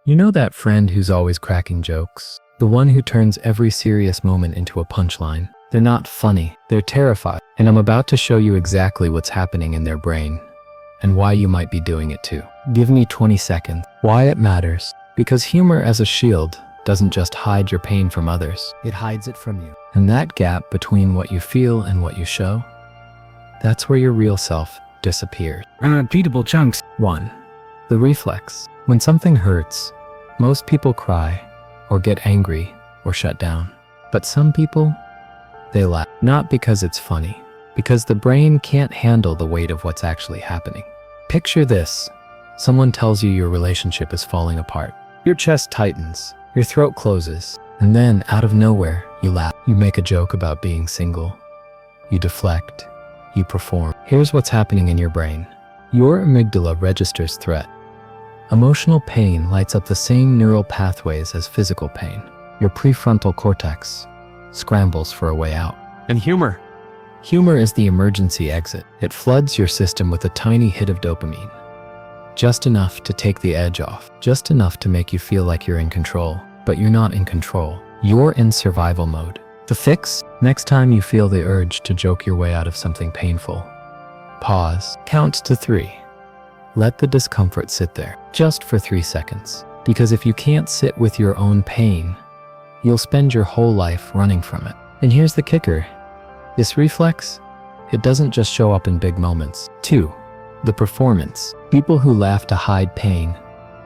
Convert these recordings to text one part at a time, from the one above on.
You know that friend who's always cracking jokes? The one who turns every serious moment into a punchline. They're not funny, they're terrified. And I'm about to show you exactly what's happening in their brain and why you might be doing it too. Give me 20 seconds. Why it matters. Because humor as a shield doesn't just hide your pain from others, it hides it from you. And that gap between what you feel and what you show, that's where your real self disappears. Unrepeatable chunks. 1. The reflex. When something hurts, most people cry or get angry or shut down. But some people, they laugh. Not because it's funny, because the brain can't handle the weight of what's actually happening. Picture this. Someone tells you your relationship is falling apart. Your chest tightens, your throat closes, and then out of nowhere, you laugh. You make a joke about being single. You deflect. You perform. Here's what's happening in your brain. Your amygdala registers threat. Emotional pain lights up the same neural pathways as physical pain. Your prefrontal cortex scrambles for a way out. And humor. Humor is the emergency exit. It floods your system with a tiny hit of dopamine. Just enough to take the edge off. Just enough to make you feel like you're in control. But you're not in control. You're in survival mode. The fix? Next time you feel the urge to joke your way out of something painful, pause, count to 3. Let the discomfort sit there, just for 3 seconds. Because if you can't sit with your own pain, you'll spend your whole life running from it. And here's the kicker. This reflex, it doesn't just show up in big moments. 2. The performance. People who laugh to hide pain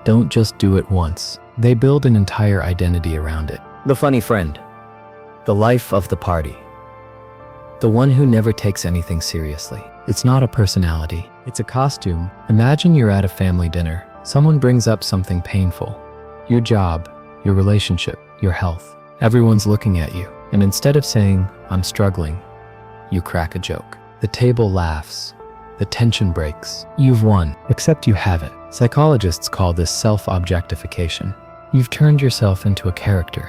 don't just do it once. They build an entire identity around it. The funny friend. The life of the party. The one who never takes anything seriously. It's not a personality, it's a costume. Imagine you're at a family dinner. Someone brings up something painful. Your job, your relationship, your health. Everyone's looking at you. And instead of saying, "I'm struggling," you crack a joke. The table laughs. The tension breaks. You've won, except you haven't. Psychologists call this self-objectification. You've turned yourself into a character,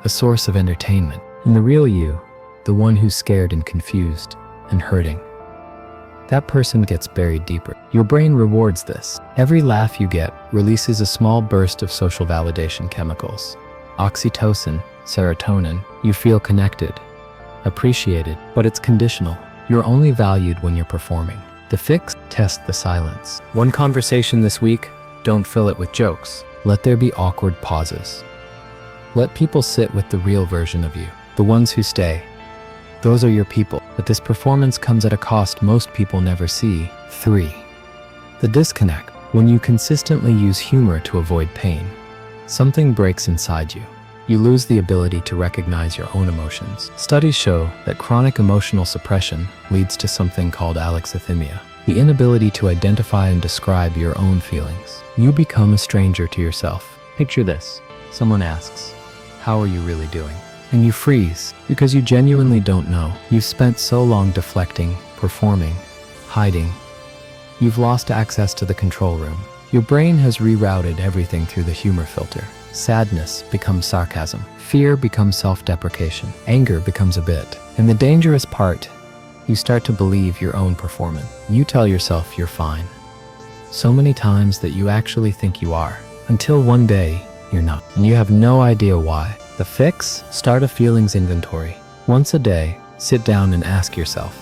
a source of entertainment. And the real you, the one who's scared and confused and hurting, that person gets buried deeper. Your brain rewards this. Every laugh you get releases a small burst of social validation chemicals. Oxytocin, serotonin. You feel connected, appreciated, but it's conditional. You're only valued when you're performing. The fix? Test the silence. One conversation this week, don't fill it with jokes. Let there be awkward pauses. Let people sit with the real version of you, the ones who stay. Those are your people. But this performance comes at a cost most people never see. 3. The disconnect. When you consistently use humor to avoid pain, something breaks inside you. You lose the ability to recognize your own emotions. Studies show that chronic emotional suppression leads to something called alexithymia, the inability to identify and describe your own feelings. You become a stranger to yourself. Picture this. Someone asks, "How are you really doing?" And you freeze because you genuinely don't know. You've spent so long deflecting, performing, hiding. You've lost access to the control room. Your brain has rerouted everything through the humor filter. Sadness becomes sarcasm. Fear becomes self-deprecation. Anger becomes a bit. And the dangerous part, you start to believe your own performance. You tell yourself you're fine so many times that you actually think you are, until one day you're not. And you have no idea why. The fix? Start a feelings inventory. Once a day, sit down and ask yourself,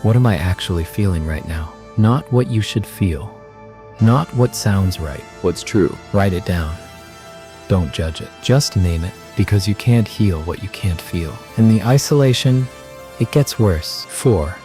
what am I actually feeling right now? Not what you should feel. Not what sounds right. What's true. Write it down. Don't judge it. Just name it, because you can't heal what you can't feel. And the isolation, it gets worse. 4.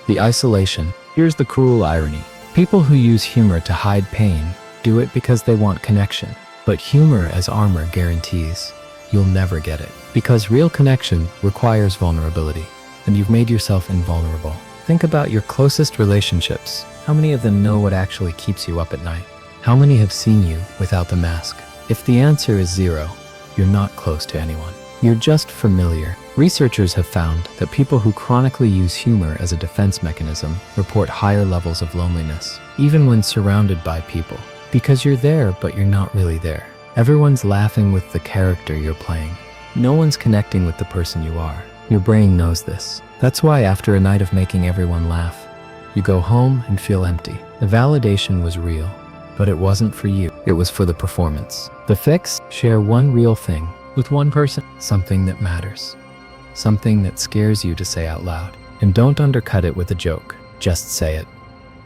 The isolation. Here's the cruel irony. People who use humor to hide pain do it because they want connection. But humor as armor guarantees you'll never get it. Because real connection requires vulnerability, and you've made yourself invulnerable. Think about your closest relationships. How many of them know what actually keeps you up at night? How many have seen you without the mask? If the answer is 0, you're not close to anyone. You're just familiar. Researchers have found that people who chronically use humor as a defense mechanism report higher levels of loneliness, even when surrounded by people. Because you're there, but you're not really there. Everyone's laughing with the character you're playing. No one's connecting with the person you are. Your brain knows this. That's why after a night of making everyone laugh, you go home and feel empty. The validation was real, But it wasn't for you. It was for the performance. The fix: share one real thing with one person. Something that matters. Something that scares you to say out loud. And don't undercut it with a joke. Just say it.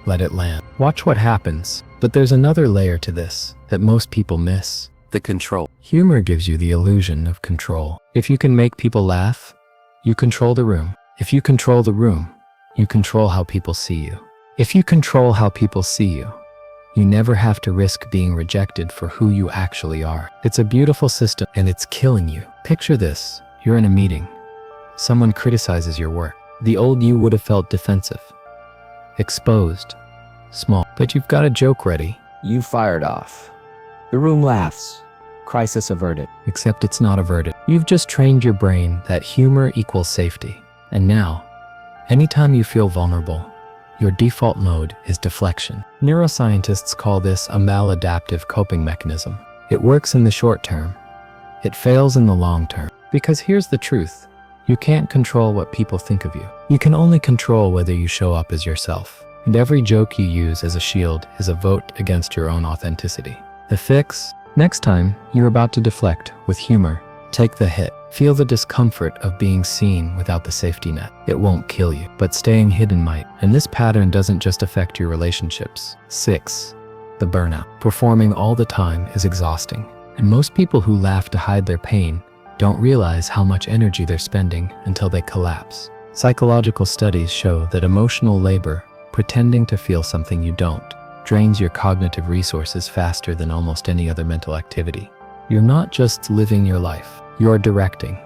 Let it land. Watch what happens. But there's another layer to this that most people miss. The control. Humor gives you the illusion of control. If you can make people laugh, you control the room. If you control the room, you control how people see you. If you control how people see you, you never have to risk being rejected for who you actually are. It's a beautiful system, and it's killing you. Picture this. You're in a meeting. Someone criticizes your work. The old you would have felt defensive, exposed, small. But you've got a joke ready. You fired off. The room laughs. Crisis averted. Except it's not averted. You've just trained your brain that humor equals safety. And now, anytime you feel vulnerable, your default mode is deflection. Neuroscientists call this a maladaptive coping mechanism. It works in the short term. It fails in the long term. Because here's the truth. You can't control what people think of you. You can only control whether you show up as yourself. And every joke you use as a shield is a vote against your own authenticity. The fix: next time you're about to deflect with humor, take the hit. Feel the discomfort of being seen without the safety net. It won't kill you, but staying hidden might. And this pattern doesn't just affect your relationships. 6. The burnout. Performing all the time is exhausting. And most people who laugh to hide their pain don't realize how much energy they're spending until they collapse. Psychological studies show that emotional labor, pretending to feel something you don't, drains your cognitive resources faster than almost any other mental activity. You're not just living your life, you're directing,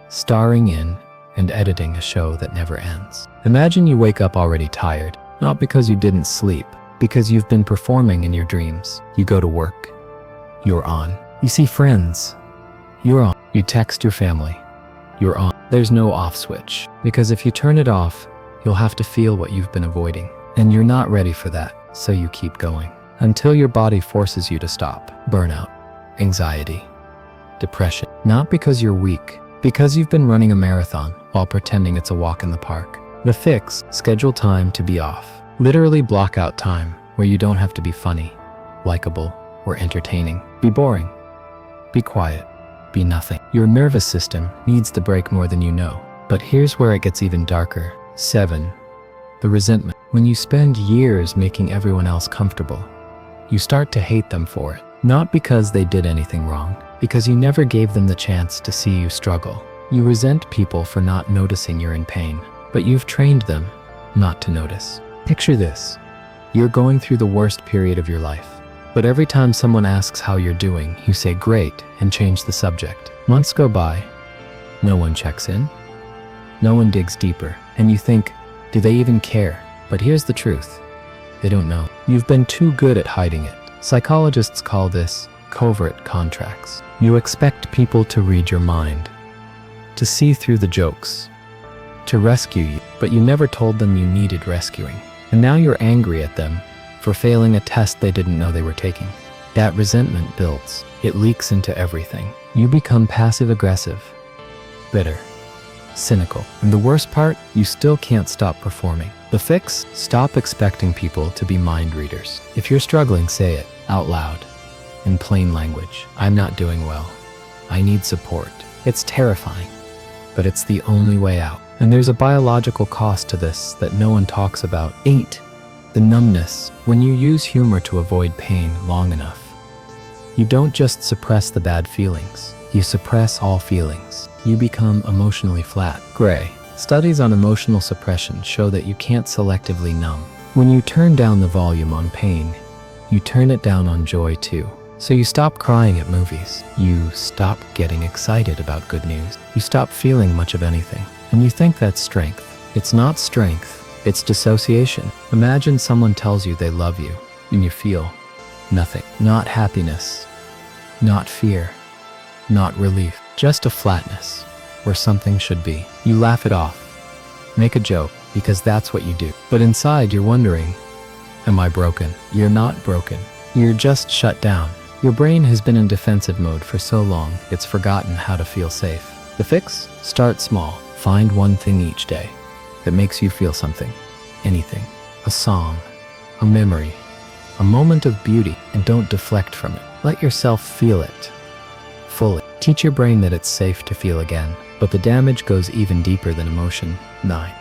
starring in, and editing a show that never ends. Imagine you wake up already tired, not because you didn't sleep, because you've been performing in your dreams. You go to work, you're on. You see friends, you're on. You text your family, you're on. There's no off switch, because if you turn it off, you'll have to feel what you've been avoiding. And you're not ready for that, so you keep going until your body forces you to stop. Burnout, anxiety, depression. Not because you're weak, because you've been running a marathon while pretending it's a walk in the park. The fix: schedule time to be off. Literally block out time where you don't have to be funny, likable, or entertaining. Be boring. Be quiet. Be nothing. Your nervous system needs the break more than you know. But here's where it gets even darker. 7. The resentment. When you spend years making everyone else comfortable, you start to hate them for it. Not because they did anything wrong, because you never gave them the chance to see you struggle. You resent people for not noticing you're in pain, but you've trained them not to notice. Picture this. You're going through the worst period of your life. But every time someone asks how you're doing, you say great and change the subject. Months go by. No one checks in. No one digs deeper. And you think, do they even care? But here's the truth. They don't know. You've been too good at hiding it. Psychologists call this covert contracts. You expect people to read your mind, to see through the jokes, to rescue you, but you never told them you needed rescuing. And now you're angry at them for failing a test they didn't know they were taking. That resentment builds. It leaks into everything. You become passive-aggressive, bitter, cynical. And the worst part, you still can't stop performing. The fix? Stop expecting people to be mind readers. If you're struggling, say it out loud, in plain language. I'm not doing well. I need support. It's terrifying, but it's the only way out. And there's a biological cost to this that no one talks about. 8. The numbness. When you use humor to avoid pain long enough, you don't just suppress the bad feelings, you suppress all feelings. You become emotionally flat. Gray. Studies on emotional suppression show that you can't selectively numb. When you turn down the volume on pain, you turn it down on joy too. So you stop crying at movies. You stop getting excited about good news. You stop feeling much of anything. And you think that's strength. It's not strength. It's dissociation. Imagine someone tells you they love you, and you feel nothing. Not happiness, not fear, not relief. Just a flatness where something should be. You laugh it off, make a joke, because that's what you do. But inside you're wondering, am I broken? You're not broken. You're just shut down. Your brain has been in defensive mode for so long, it's forgotten how to feel safe. The fix? Start small. Find one thing each day that makes you feel something. Anything. A song, a memory, a moment of beauty, and don't deflect from it. Let yourself feel it fully. Teach your brain that it's safe to feel again, but the damage goes even deeper than emotion. 9.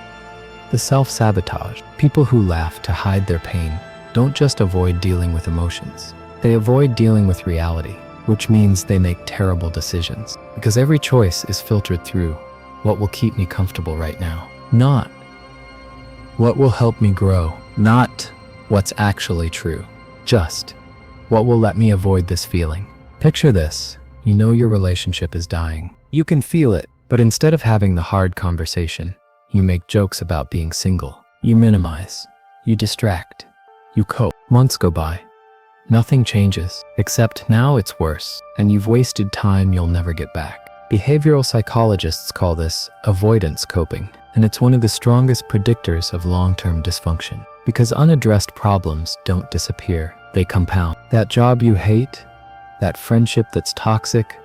The self-sabotage. People who laugh to hide their pain don't just avoid dealing with emotions. They avoid dealing with reality, which means they make terrible decisions. Because every choice is filtered through what will keep me comfortable right now, not what will help me grow, not what's actually true, just what will let me avoid this feeling. Picture this. You know your relationship is dying. You can feel it, but instead of having the hard conversation, you make jokes about being single. You minimize. You distract. You cope. Months go by. Nothing changes, except now it's worse, and you've wasted time you'll never get back. Behavioral psychologists call this avoidance coping, and it's one of the strongest predictors of long-term dysfunction. Because unaddressed problems don't disappear, they compound. That job you hate, that friendship that's toxic,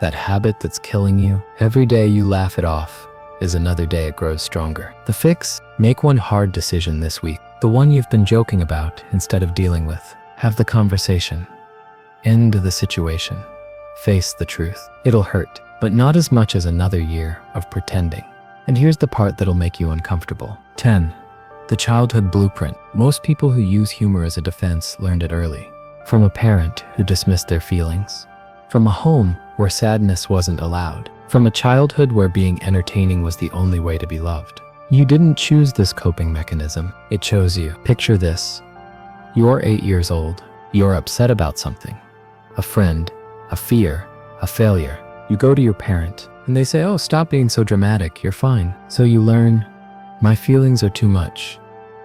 that habit that's killing you, every day you laugh it off is another day it grows stronger. The fix? Make one hard decision this week, the one you've been joking about instead of dealing with. Have the conversation. End the situation. Face the truth. It'll hurt, but not as much as another year of pretending. And here's the part that'll make you uncomfortable. 10. The childhood blueprint. Most people who use humor as a defense learned it early. From a parent who dismissed their feelings. From a home where sadness wasn't allowed. From a childhood where being entertaining was the only way to be loved. You didn't choose this coping mechanism. It chose you. Picture this. You're 8 years old. You're upset about something. A friend, a fear, a failure. You go to your parent, and they say, "Oh, stop being so dramatic, you're fine." So you learn, my feelings are too much.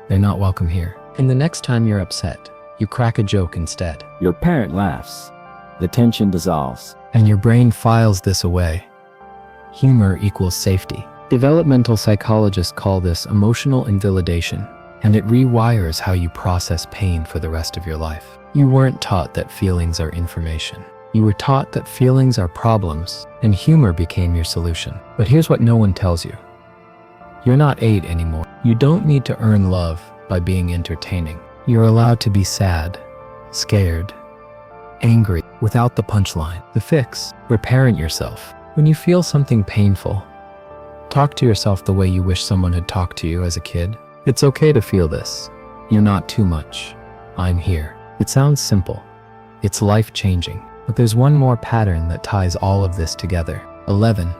They're not welcome here. And the next time you're upset, you crack a joke instead. Your parent laughs. The tension dissolves. And your brain files this away. Humor equals safety. Developmental psychologists call this emotional invalidation, and it rewires how you process pain for the rest of your life. You weren't taught that feelings are information. You were taught that feelings are problems, and humor became your solution. But here's what no one tells you. You're not 8 anymore. You don't need to earn love by being entertaining. You're allowed to be sad, scared, angry, without the punchline. The fix: reparent yourself. When you feel something painful, talk to yourself the way you wish someone had talked to you as a kid. It's okay to feel this. You're not too much. I'm here. It sounds simple. It's life-changing. But there's one more pattern that ties all of this together. 11.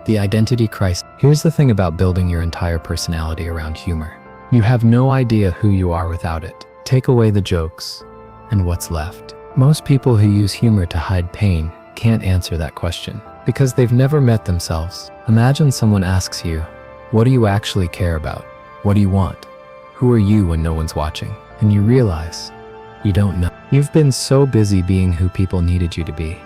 The identity crisis. Here's the thing about building your entire personality around humor. You have no idea who you are without it. Take away the jokes, and what's left? Most people who use humor to hide pain can't answer that question, because they've never met themselves. Imagine someone asks you, what do you actually care about? What do you want? Who are you when no one's watching? And you realize, you don't know. You've been so busy being who people needed you to be.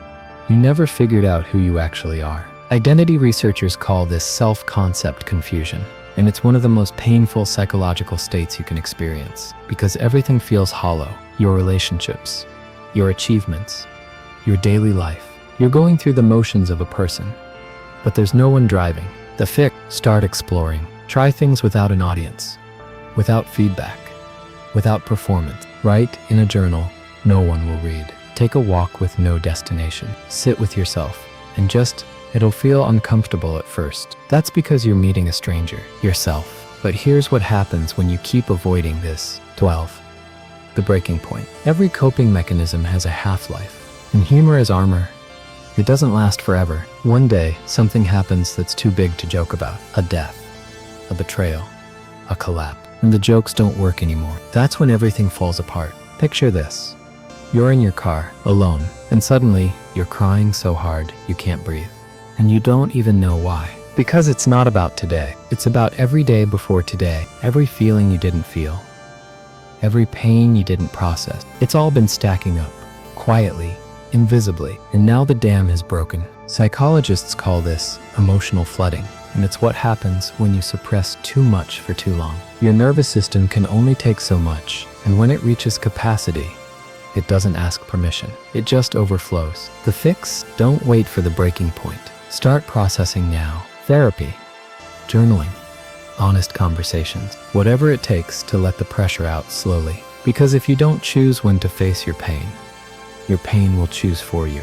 You never figured out who you actually are. Identity researchers call this self-concept confusion, and it's one of the most painful psychological states you can experience, because everything feels hollow. Your relationships, your achievements, your daily life. You're going through the motions of a person, but there's no one driving. The fix: start exploring. Try things without an audience, without feedback, without performance. Write in a journal no one will read. Take a walk with no destination. Sit with yourself, and it'll feel uncomfortable at first. That's because you're meeting a stranger, yourself. But here's what happens when you keep avoiding this. 12. The breaking point. Every coping mechanism has a half-life, and humor is armor. It doesn't last forever. One day, something happens that's too big to joke about. A death, a betrayal, a collapse, and the jokes don't work anymore. That's when everything falls apart. Picture this. You're in your car, alone, and suddenly, you're crying so hard you can't breathe. And you don't even know why. Because it's not about today. It's about every day before today. Every feeling you didn't feel. Every pain you didn't process. It's all been stacking up, quietly, invisibly, and now the dam has broken. Psychologists call this emotional flooding, and it's what happens when you suppress too much for too long. Your nervous system can only take so much, and when it reaches capacity, it doesn't ask permission. It just overflows. The fix? Don't wait for the breaking point. Start processing now. Therapy, journaling, honest conversations, whatever it takes to let the pressure out slowly. Because if you don't choose when to face your pain will choose for you.